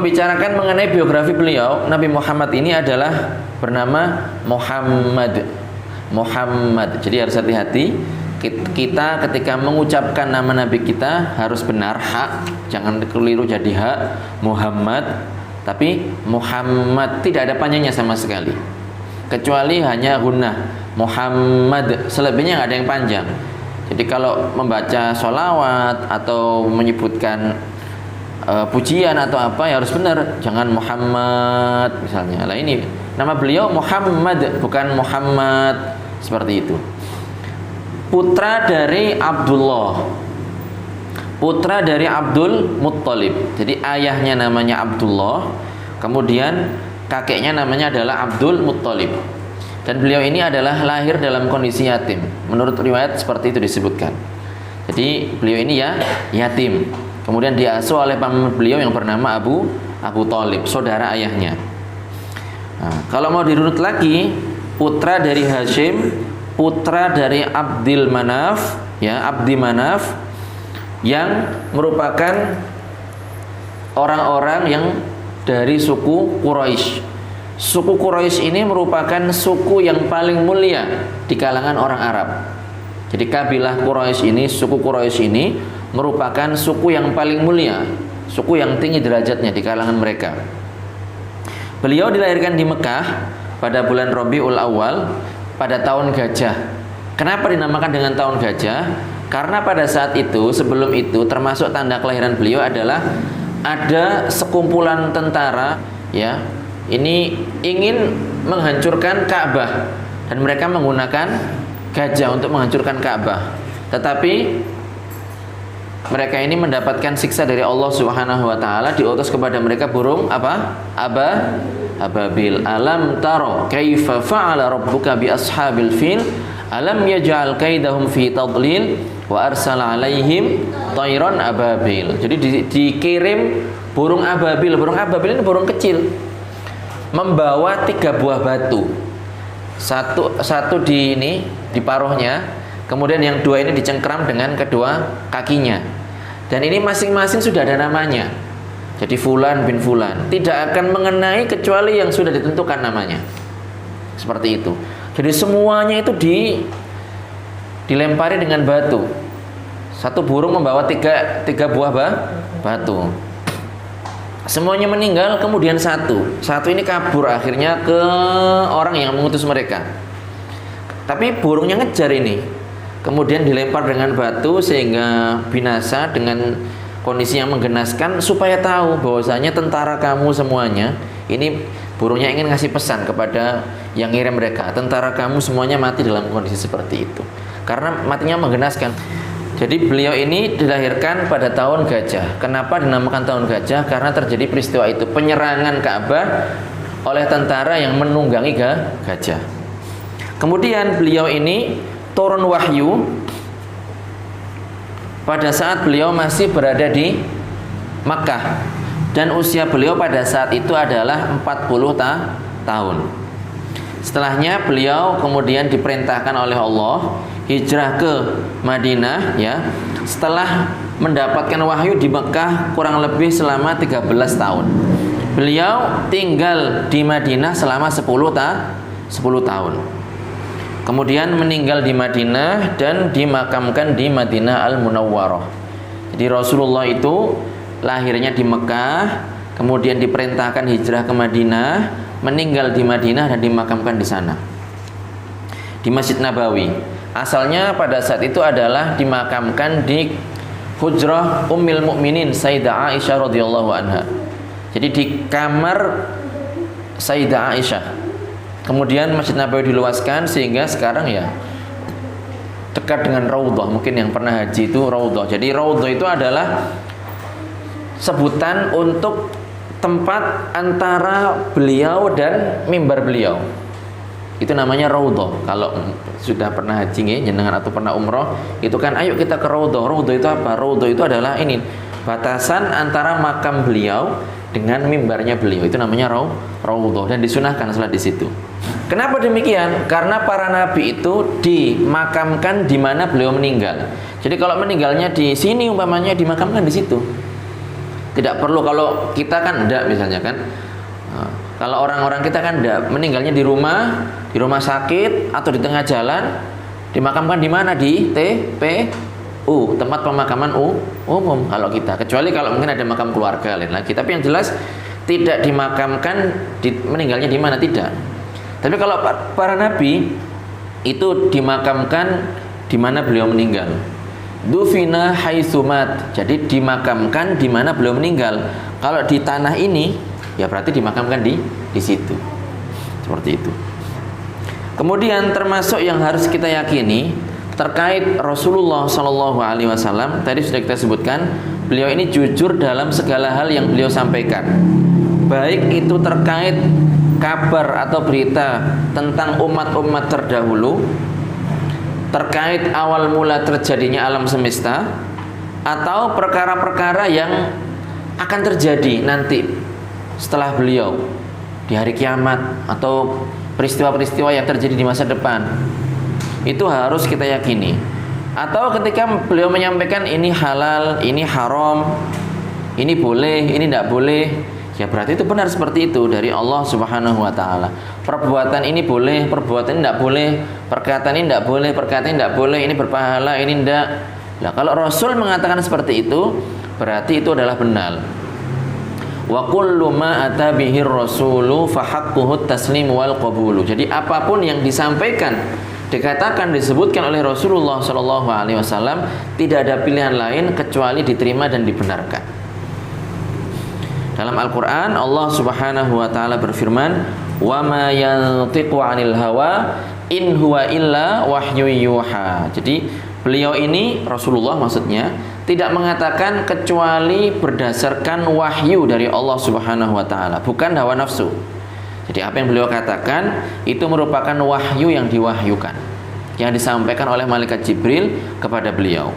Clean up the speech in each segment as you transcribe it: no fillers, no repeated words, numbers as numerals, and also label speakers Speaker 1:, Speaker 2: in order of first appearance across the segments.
Speaker 1: membicarakan mengenai biografi beliau, Nabi Muhammad ini adalah bernama Muhammad. Muhammad. Jadi harus hati-hati. Kita ketika mengucapkan nama Nabi kita harus benar, hak, jangan keliru jadi hak. Muhammad, tapi Muhammad tidak ada panjangnya sama sekali, kecuali hanya gunnah Muhammad, selebihnya nggak ada yang panjang. Jadi kalau membaca sholawat atau menyebutkan pujian atau apa ya harus benar, jangan Muhammad misalnya. Lah ini nama beliau Muhammad, bukan Muhammad, seperti itu. Putra dari Abdullah, putra dari Abdul Muttalib. Jadi ayahnya namanya Abdullah, kemudian kakeknya namanya adalah Abdul Muttalib. Dan beliau ini adalah lahir dalam kondisi yatim. Menurut riwayat seperti itu disebutkan. Jadi beliau ini ya yatim. Kemudian diasuh oleh paman beliau yang bernama Abu Thalib, saudara ayahnya. Nah, kalau mau dirunut lagi, putra dari Hashim, putra dari Abdil Manaf, ya Abdi Manaf, yang merupakan orang-orang yang dari suku Quraisy. Suku Quraisy ini merupakan suku yang paling mulia di kalangan orang Arab. Jadi kabilah Quraisy ini, suku Quraisy ini merupakan suku yang paling mulia, suku yang tinggi derajatnya di kalangan mereka. Beliau dilahirkan di Mekah pada bulan Rabiul Awal pada tahun gajah. Kenapa dinamakan dengan tahun gajah? Karena pada saat itu, sebelum itu, termasuk tanda kelahiran beliau adalah ada sekumpulan tentara, ya, ini ingin menghancurkan Ka'bah dan mereka menggunakan gajah untuk menghancurkan Ka'bah. Tetapi mereka ini mendapatkan siksa dari Allah Subhanahu wa taala, diutus kepada mereka burung apa? Ababil. Alam taro kaifa fa'ala rabbuka bi ashabil fil? Alam yaj'al kaidahum fi tadlil wa arsala alaihim tayran ababil. Jadi dikirim burung ababil. Burung ababil ini burung kecil, membawa 3 buah batu. Satu di paruhnya, kemudian yang 2 ini dicengkram dengan kedua kakinya. Dan ini masing-masing sudah ada namanya. Jadi fulan bin fulan, tidak akan mengenai kecuali yang sudah ditentukan namanya. Seperti itu. Jadi semuanya itu dilempari dengan batu. Satu burung membawa 3 buah batu. Semuanya meninggal, kemudian satu ini kabur akhirnya ke orang yang mengutus mereka. Tapi burungnya ngejar ini, kemudian dilempar dengan batu sehingga binasa dengan kondisi yang menggenaskan, supaya tahu bahwasanya tentara kamu semuanya, ini burungnya ingin ngasih pesan kepada yang ngirim mereka, tentara kamu semuanya mati dalam kondisi seperti itu, karena matinya menggenaskan. Jadi beliau ini dilahirkan pada tahun gajah. Kenapa dinamakan tahun gajah? Karena terjadi peristiwa itu, penyerangan Ka'bah oleh tentara yang menunggangi gajah. Kemudian beliau ini turun wahyu pada saat beliau masih berada di Makkah, dan usia beliau pada saat itu adalah 40 tahun. Setelahnya beliau kemudian diperintahkan oleh Allah hijrah ke Madinah, ya. Setelah mendapatkan wahyu di Mekah kurang lebih selama 13 tahun. Beliau tinggal di Madinah selama 10 tahun. Kemudian meninggal di Madinah dan dimakamkan di Madinah Al-Munawwarah. Jadi Rasulullah itu lahirnya di Mekah, kemudian diperintahkan hijrah ke Madinah, meninggal di Madinah dan dimakamkan di sana, di Masjid Nabawi. Asalnya pada saat itu adalah dimakamkan di hujrah Ummul Mukminin Sayyidah Aisyah radhiyallahu anha. Jadi di kamar Sayyidah Aisyah. Kemudian Masjid Nabawi diluaskan sehingga sekarang ya dekat dengan Raudhah. Mungkin yang pernah haji itu Raudhah. Jadi Raudhah itu adalah sebutan untuk tempat antara beliau dan mimbar beliau. Itu namanya Raudhah. Kalau sudah pernah haji jenengan atau pernah umroh, itu kan ayo kita ke Raudhah. Raudhah itu apa? Raudhah itu adalah ini, batasan antara makam beliau dengan mimbarnya beliau. Itu namanya Raudhah dan disunahkan salat di situ. Kenapa demikian? Karena para nabi itu dimakamkan di mana beliau meninggal. Jadi kalau meninggalnya di sini umpamanya dimakamkan di situ. Tidak perlu, kalau kita kan enggak misalnya kan. Nah, kalau orang-orang kita kan enggak, meninggalnya di rumah sakit atau di tengah jalan, dimakamkan di mana? Di TPU, tempat pemakaman umum kalau kita. Kecuali kalau mungkin ada makam keluarga lain lagi. Tapi yang jelas tidak dimakamkan meninggalnya di mana, tidak. Tapi kalau para nabi itu dimakamkan di mana beliau meninggal. Dufina haitsumat, jadi dimakamkan di mana beliau meninggal. Kalau di tanah ini, ya berarti dimakamkan di situ. Seperti itu. Kemudian termasuk yang harus kita yakini terkait Rasulullah Shallallahu Alaihi Wasallam, tadi sudah kita sebutkan, beliau ini jujur dalam segala hal yang beliau sampaikan. Baik itu terkait kabar atau berita tentang umat-umat terdahulu, terkait awal mula terjadinya alam semesta, atau perkara-perkara yang akan terjadi nanti setelah beliau di hari kiamat, atau peristiwa-peristiwa yang terjadi di masa depan. Itu harus kita yakini. Atau ketika beliau menyampaikan ini halal, ini haram, ini boleh, ini tidak boleh, ya berarti itu benar seperti itu dari Allah Subhanahu wa taala. Perbuatan ini boleh, perbuatan ini tidak boleh, perkataan ini tidak boleh, perkataan ini tidak boleh, ini berpahala, ini tidak. Nah, kalau Rasul mengatakan seperti itu, berarti itu adalah benar. Wa kullu ma ata bihi rasulu fa haqquhu taslim wal qabulu. Jadi apapun yang disampaikan, dikatakan, disebutkan oleh Rasulullah Shallallahu Alaihi Wasallam, tidak ada pilihan lain kecuali diterima dan dibenarkan. Dalam Al-Quran Allah Subhanahu Wa Taala berfirman, wa ma yantiqu 'anil hawa in huwa illa wahyu yuha. Jadi beliau ini, Rasulullah maksudnya, tidak mengatakan kecuali berdasarkan wahyu dari Allah Subhanahu Wa Taala, bukan hawa nafsu. Jadi apa yang beliau katakan itu merupakan wahyu yang diwahyukan, yang disampaikan oleh malaikat Jibril kepada beliau.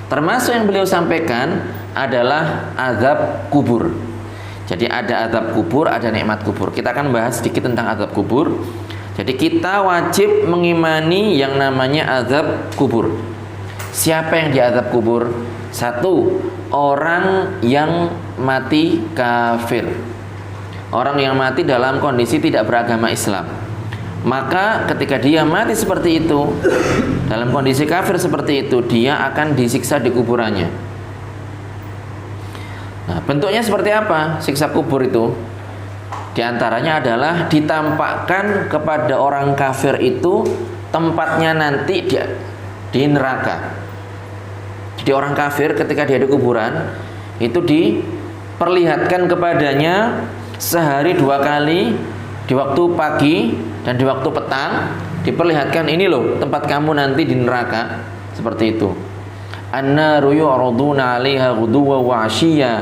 Speaker 1: Termasuk yang beliau sampaikan adalah azab kubur. Jadi ada azab kubur, ada nikmat kubur. Kita akan bahas sedikit tentang azab kubur. Jadi kita wajib mengimani yang namanya azab kubur. Siapa yang diazab kubur? Satu, orang yang mati kafir. Orang yang mati dalam kondisi tidak beragama Islam. Maka ketika dia mati seperti itu, dalam kondisi kafir seperti itu, dia akan disiksa di kuburannya. Nah, bentuknya seperti apa siksa kubur itu? Di antaranya adalah ditampakkan kepada orang kafir itu tempatnya nanti di neraka. Jadi orang kafir ketika dia di kuburan itu diperlihatkan kepadanya sehari 2 kali, di waktu pagi dan di waktu petang, diperlihatkan ini loh tempat kamu nanti di neraka, seperti itu. An-naru yu'raduna 'alaiha ghuduwwan wa 'ashiyya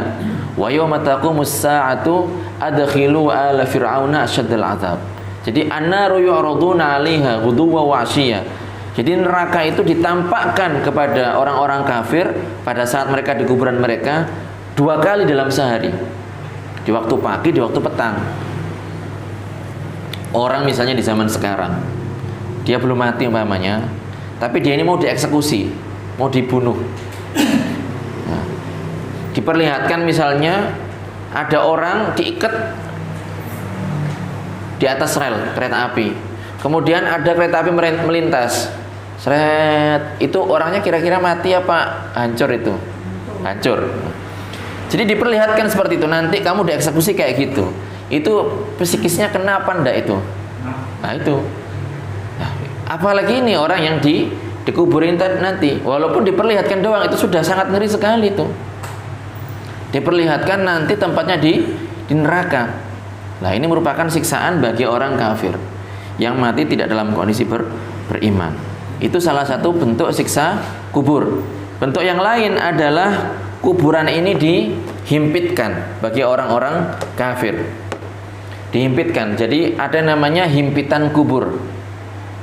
Speaker 1: wa yawma taqumus sa'atu adkhilu ala fir'auna asyaddal 'adzab. Jadi an-naru yu'raduna 'alaiha ghuduwwan wa 'ashiyya. Jadi neraka itu ditampakkan kepada orang-orang kafir pada saat mereka di kuburan mereka 2 kali dalam sehari. Di waktu pagi, di waktu petang. Orang misalnya di zaman sekarang, dia belum mati umpamanya, tapi dia ini mau dieksekusi, mau dibunuh. Nah, diperlihatkan misalnya ada orang diikat di atas rel kereta api, kemudian ada kereta api melintas, seret, itu orangnya kira-kira mati apa hancur? Itu hancur. Jadi diperlihatkan seperti itu, nanti kamu dieksekusi kayak gitu. Itu psikisnya kenapa ndak itu? Nah itu. Nah, apalagi ini orang yang dikuburin nanti, walaupun diperlihatkan doang itu sudah sangat ngeri sekali itu. Diperlihatkan nanti tempatnya di neraka. Nah ini merupakan siksaan bagi orang kafir yang mati tidak dalam kondisi beriman. Itu salah satu bentuk siksa kubur. Bentuk yang lain adalah kuburan ini dihimpitkan bagi orang-orang kafir. Dihimpitkan. Jadi ada namanya himpitan kubur.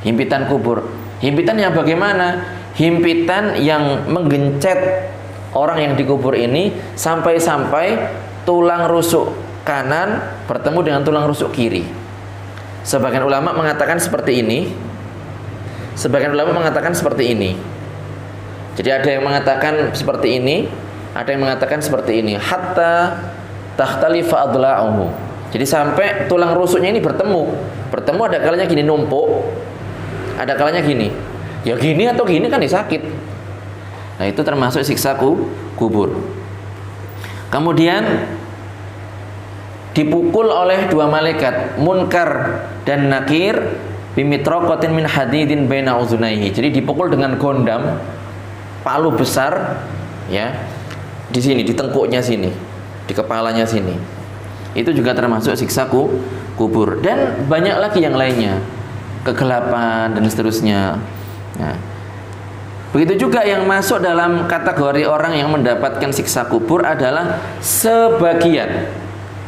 Speaker 1: Himpitan kubur. Himpitan yang bagaimana? Himpitan yang menggencet orang yang dikubur ini sampai-sampai tulang rusuk kanan bertemu dengan tulang rusuk kiri. Sebagian ulama mengatakan seperti ini. Sebagian ulama mengatakan seperti ini. Jadi ada yang mengatakan seperti ini, Ada yang mengatakan seperti ini, hatta takhtalifa adla'uhu. Jadi sampai tulang rusuknya ini bertemu. Bertemu ada kalanya gini numpuk, ada kalanya gini. Ya gini atau gini kan sakit. Nah, itu termasuk siksa kubur. Kemudian dipukul oleh dua malaikat, Munkar dan Nakir, bimitroqatin min hadidin baina uzunaihi. Jadi dipukul dengan gondam palu besar, ya, di sini, di tengkuknya sini, di kepalanya sini. Itu juga termasuk siksa kubur. Dan banyak lagi yang lainnya, kegelapan dan seterusnya. Nah, begitu juga yang masuk dalam kategori orang yang mendapatkan siksa kubur adalah sebagian.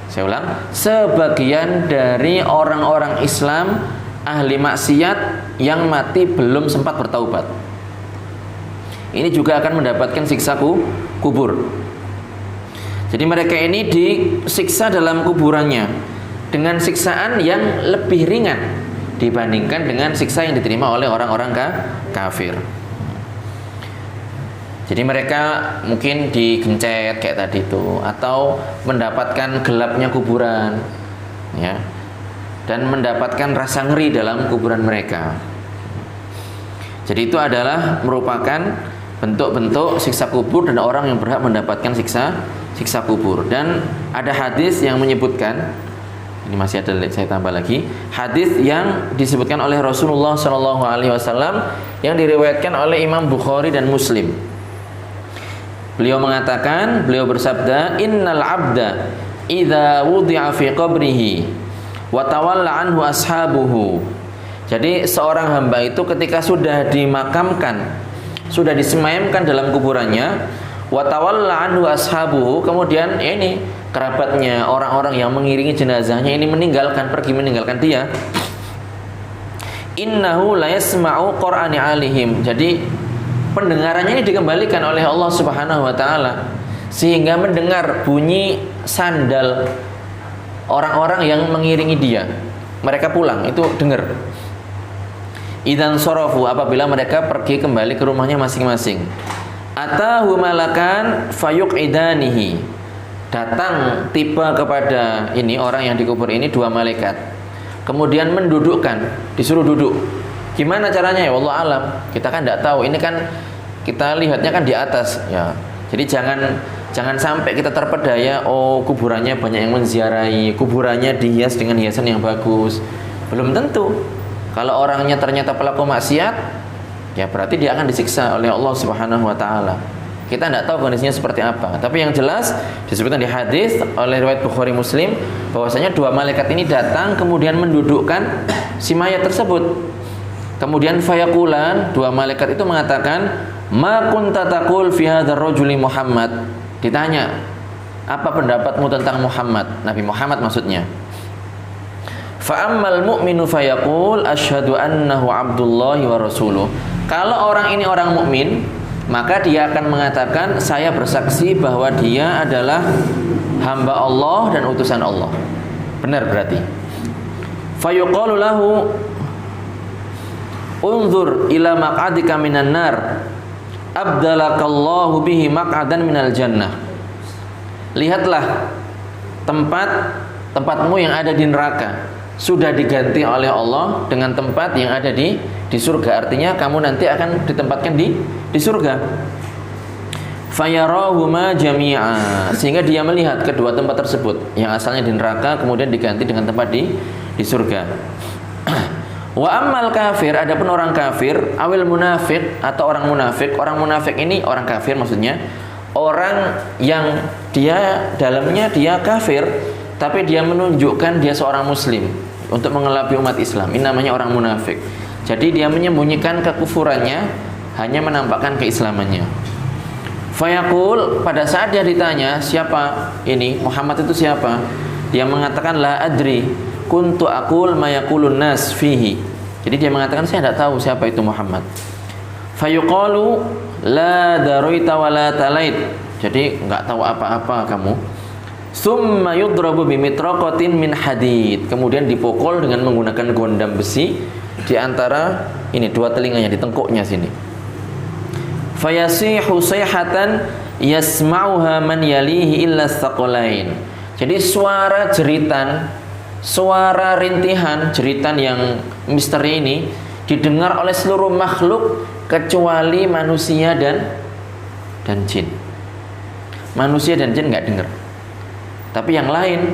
Speaker 1: Saya ulang, sebagian dari orang-orang Islam ahli maksiat yang mati belum sempat bertaubat. Ini juga akan mendapatkan siksa kubur. Jadi mereka ini disiksa dalam kuburannya dengan siksaan yang lebih ringan dibandingkan dengan siksa yang diterima oleh orang-orang kafir. Jadi mereka mungkin digencet kayak tadi itu, atau mendapatkan gelapnya kuburan, ya, dan mendapatkan rasa ngeri dalam kuburan mereka. Jadi itu adalah merupakan bentuk-bentuk siksa kubur dan orang yang berhak mendapatkan siksa kubur. Dan ada hadis yang menyebutkan, ini masih ada, saya tambah lagi, hadis yang disebutkan oleh Rasulullah SAW yang diriwayatkan oleh Imam Bukhari dan Muslim. Beliau mengatakan, beliau bersabda, innal abda idza wudi'a fi qabrihi wa tawalla anhu ashabuhu. Jadi seorang hamba itu ketika sudah dimakamkan, sudah disemayamkan dalam kuburannya, wa tawalla anhu ashabuhu, kemudian ini kerabatnya, orang-orang yang mengiringi jenazahnya ini pergi meninggalkan dia, innahu la yasma'u qur'ani alihim. Jadi pendengarannya ini dikembalikan oleh Allah Subhanahu wa taala sehingga mendengar bunyi sandal orang-orang yang mengiringi dia. Mereka pulang itu dengar. Idzan sarafu, apabila mereka pergi kembali ke rumahnya masing-masing. Atahu malakan fayuqidanihi. Datang tiba kepada ini orang yang dikubur ini dua malaikat. Kemudian mendudukkan, disuruh duduk. Gimana caranya ya wallahu alam. Kita kan tidak tahu. Ini kan kita lihatnya kan di atas ya. Jadi jangan sampai kita terpedaya, oh kuburannya banyak yang menziarahi, kuburannya dihias dengan hiasan yang bagus. Belum tentu. Kalau orangnya ternyata pelaku maksiat, ya berarti dia akan disiksa oleh Allah Subhanahu wa taala. Kita tidak tahu kondisinya seperti apa. Tapi yang jelas disebutkan di hadis oleh riwayat Bukhari Muslim bahwasanya dua malaikat ini datang kemudian mendudukkan si mayat tersebut. Kemudian fayaqulan, dua malaikat itu mengatakan, ma kunta taqul fi hadzal rajuli Muhammad. Ditanya, apa pendapatmu tentang Muhammad? Nabi Muhammad maksudnya. Fa ammal mu'minu fayaqul asyhadu annahu abdullahi wa rasuluh. Kalau orang ini orang mukmin, maka dia akan mengatakan, saya bersaksi bahwa dia adalah hamba Allah dan utusan Allah. Benar berarti. Fayuqalu lahu unzur ila maq'adika minan nar abdalakallahu bihi maq'adan minal jannah. Lihatlah tempatmu yang ada di neraka sudah diganti oleh Allah dengan tempat yang ada di surga. Artinya kamu nanti akan ditempatkan di surga. Fayarahuma jami'a, sehingga dia melihat kedua tempat tersebut yang asalnya di neraka kemudian diganti dengan tempat di surga. Wa ammal kafir, adapun orang kafir, awil munafik atau orang munafik. Orang munafik ini orang kafir maksudnya, orang yang dia dalamnya dia kafir tapi dia menunjukkan dia seorang muslim untuk mengelabui umat Islam. Ini namanya orang munafik. Jadi dia menyembunyikan kekufurannya, hanya menampakkan keislamannya. Fayaqul, pada saat dia ditanya siapa ini Muhammad itu siapa, dia mengatakan la adri kuntu aqul ma yaqulun nas fihi. Jadi dia mengatakan saya tidak tahu siapa itu Muhammad. Fayuqalu la daruita wa la talait. Jadi enggak tahu apa-apa kamu. Summa yudrabu bimitraqatin min hadid. Kemudian dipukul dengan menggunakan gondam besi di antara ini dua telinganya, di tengkuknya sini. Fayasihu sayhatan yasma'uha man yalihi illa tsaqalain. Jadi suara jeritan, suara rintihan, jeritan yang misteri ini didengar oleh seluruh makhluk kecuali manusia dan jin. Manusia dan jin nggak dengar. Tapi yang lain,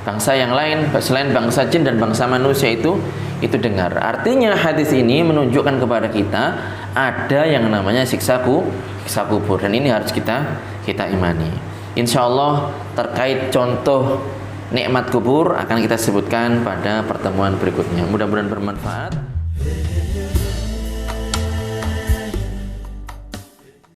Speaker 1: bangsa yang lain selain bangsa jin dan bangsa manusia itu dengar. Artinya hadis ini menunjukkan kepada kita ada yang namanya siksa kubur, dan ini harus kita imani. Insya Allah terkait contoh nikmat kubur akan kita sebutkan pada pertemuan berikutnya. Mudah-mudahan bermanfaat.